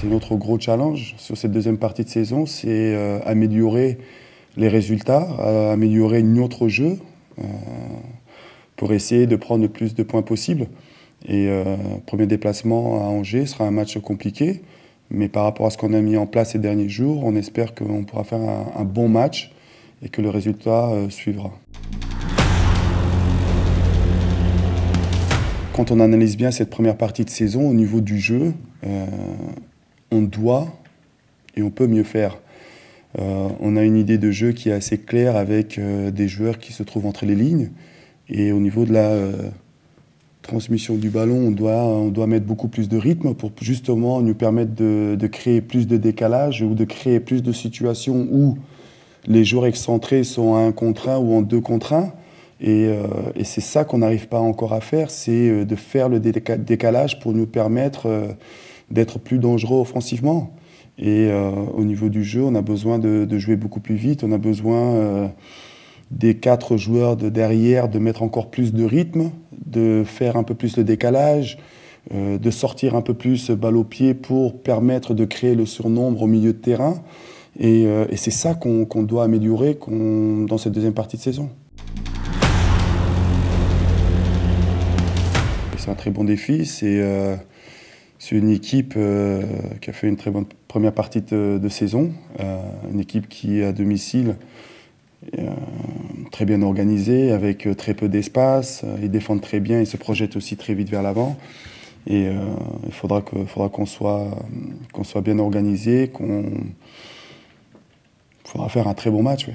C'est notre gros challenge sur cette deuxième partie de saison, c'est améliorer les résultats, améliorer notre jeu pour essayer de prendre le plus de points possible. Et premier déplacement à Angers sera un match compliqué, mais par rapport à ce qu'on a mis en place ces derniers jours, on espère qu'on pourra faire un bon match et que le résultat suivra. Quand on analyse bien cette première partie de saison, au niveau du jeu, on doit et on peut mieux faire. On a une idée de jeu qui est assez claire avec des joueurs qui se trouvent entre les lignes. Et au niveau de la transmission du ballon, on doit mettre beaucoup plus de rythme pour justement nous permettre de créer plus de décalage ou de créer plus de situations où les joueurs excentrés sont à 1 contre 1 ou en 2 contre 1. Et c'est ça qu'on n'arrive pas encore à faire, c'est de faire le décalage pour nous permettre d'être plus dangereux offensivement. Et au niveau du jeu, on a besoin de jouer beaucoup plus vite, on a besoin des 4 joueurs de derrière de mettre encore plus de rythme, de faire un peu plus le décalage, de sortir un peu plus balle au pied pour permettre de créer le surnombre au milieu de terrain. Et c'est ça qu'on doit améliorer dans cette deuxième partie de saison. C'est un très bon défi, c'est une équipe qui a fait une très bonne première partie de saison, une équipe qui est à domicile, très bien organisée, avec très peu d'espace, ils défendent très bien, ils se projettent aussi très vite vers l'avant. Et il faudra qu'on soit bien organisé, faudra faire un très bon match. Oui.